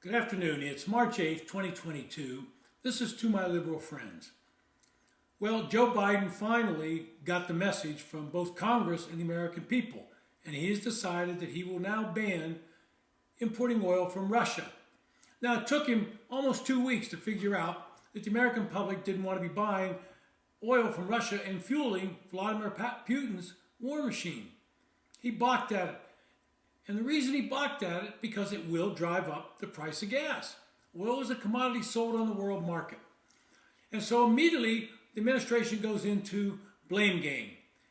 Good afternoon. It's March 8th, 2022. This is To My Liberal Friends. Well, Joe Biden finally got the message from both Congress and the American people, and he has decided that he will now ban importing oil from Russia. Now, it took him almost 2 weeks to figure out that the American public didn't want to be buying oil from Russia and fueling Vladimir Putin's war machine. He balked at it. And the reason he balked at it, because it will drive up the price of gas. Oil is a commodity sold on the world market. And so immediately the administration goes into blame game.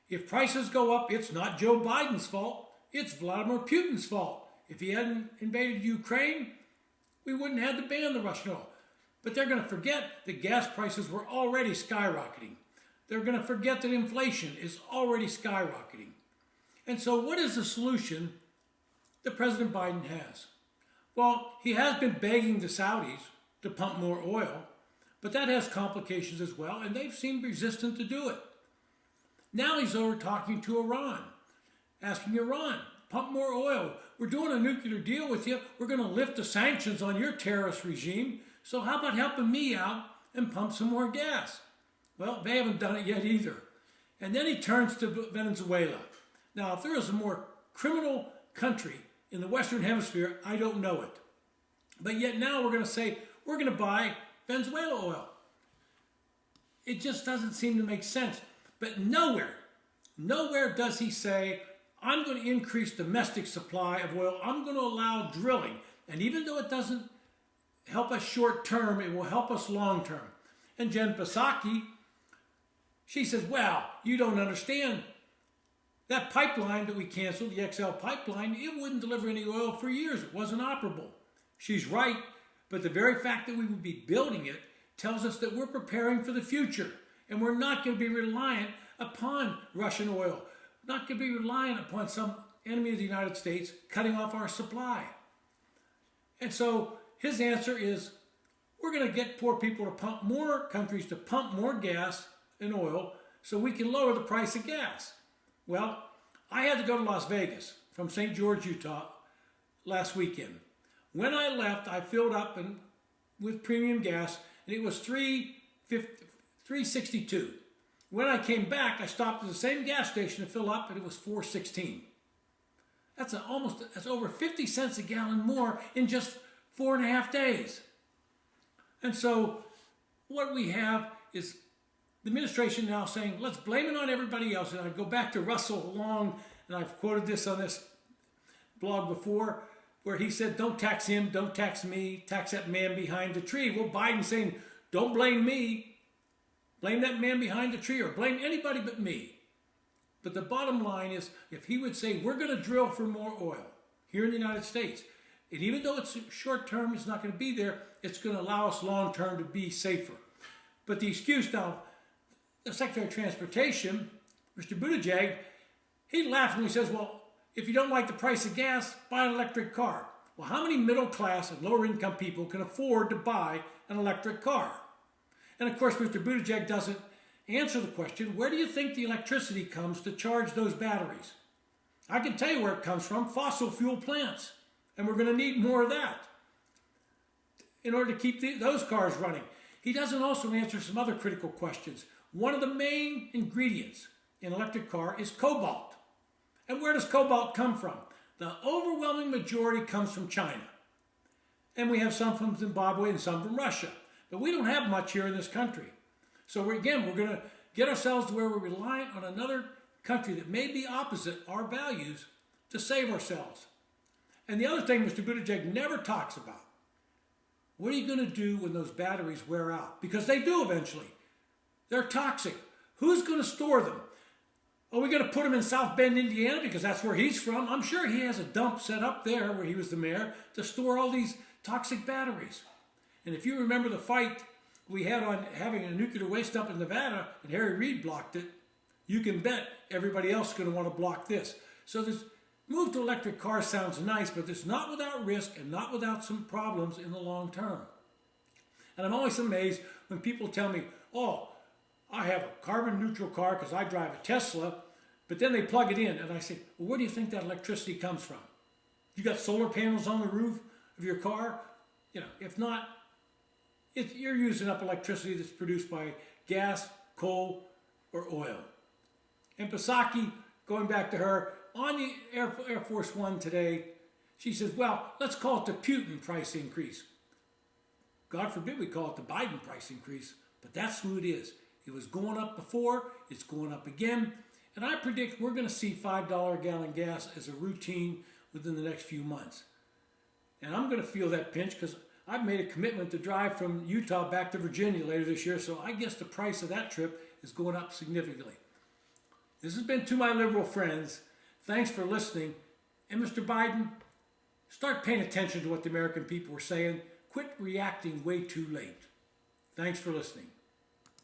If prices go up, it's not Joe Biden's fault, it's Vladimir Putin's fault. If he hadn't invaded Ukraine, we wouldn't have to ban the Russian oil. But they're going to forget that gas prices were already skyrocketing. They're going to forget that inflation is already skyrocketing. And so what is the solution that President Biden has? Well, he has been begging the Saudis to pump more oil, but that has complications as well, and they've seemed resistant to do it. Now he's over talking to Iran, asking Iran, pump more oil. We're doing a nuclear deal with you. We're going to lift the sanctions on your terrorist regime, so how about helping me out and pump some more gas? Well, they haven't done it yet either. And then he turns to Venezuela. Now, if there is a more criminal country in the Western Hemisphere, I don't know it. But yet now we're going to say, we're going to buy Venezuela oil. It just doesn't seem to make sense. But nowhere does he say, I'm going to increase domestic supply of oil. I'm going to allow drilling. And even though it doesn't help us short term, it will help us long term. And Jen Psaki, she says, well, you don't understand. That pipeline that we canceled, the XL pipeline, it wouldn't deliver any oil for years. It wasn't operable. She's right, but the very fact that we would be building it tells us that we're preparing for the future, and we're not going to be reliant upon Russian oil, not going to be reliant upon some enemy of the United States cutting off our supply. And so his answer is, we're going to get poor people to pump more, countries to pump more gas and oil so we can lower the price of gas. Well, I had to go to Las Vegas from St. George, Utah last weekend. When I left, I filled up with premium gas, and it was $3.62. When I came back, I stopped at the same gas station to fill up, and it was $4.16. That's over 50 cents a gallon more in just 4.5 days. And so what we have is the administration now saying, let's blame it on everybody else. And I go back to Russell Long, and I've quoted this on this blog before, where he said, don't tax him, don't tax me, tax that man behind the tree. Well, Biden's saying, don't blame me, blame that man behind the tree, or blame anybody but me. But the bottom line is, if he would say, we're going to drill for more oil here in the United States, and even though it's short term, it's not going to be there, it's going to allow us long term to be safer. But the excuse now, the Secretary of Transportation, Mr. Buttigieg, he laughingly says, well, if you don't like the price of gas, buy an electric car. Well, how many middle class and lower income people can afford to buy an electric car? And of course, Mr. Buttigieg doesn't answer the question, where do you think the electricity comes to charge those batteries? I can tell you where it comes from, fossil fuel plants. And we're going to need more of that in order to keep those cars running. He doesn't also answer some other critical questions. One of the main ingredients in an electric car is cobalt. And where does cobalt come from? The overwhelming majority comes from China. And we have some from Zimbabwe and some from Russia. But we don't have much here in this country. So we're going to get ourselves to where we're reliant on another country that may be opposite our values to save ourselves. And the other thing Mr. Buttigieg never talks about, what are you going to do when those batteries wear out? Because they do eventually. They're toxic. Who's going to store them? Are we going to put them in South Bend, Indiana, because that's where he's from? I'm sure he has a dump set up there where he was the mayor to store all these toxic batteries. And if you remember the fight we had on having a nuclear waste dump in Nevada, and Harry Reid blocked it, you can bet everybody else is going to want to block this. So this move to electric cars sounds nice, but it's not without risk and not without some problems in the long term. And I'm always amazed when people tell me, oh, I have a carbon neutral car because I drive a Tesla, but then they plug it in and I say, well, where do you think that electricity comes from? You got solar panels on the roof of your car? If not, you're using up electricity that's produced by gas, coal, or oil. And Psaki, going back to her, on the Air Force One today, she says, well, let's call it the Putin price increase. God forbid we call it the Biden price increase, but that's who it is. It was going up before, it's going up again, and I predict we're going to see $5 a gallon gas as a routine within the next few months. And I'm going to feel that pinch because I've made a commitment to drive from Utah back to Virginia later this year, so I guess the price of that trip is going up significantly. This has been To My Liberal Friends. Thanks for listening. And Mr. Biden, start paying attention to what the American people are saying. Quit reacting way too late. Thanks for listening.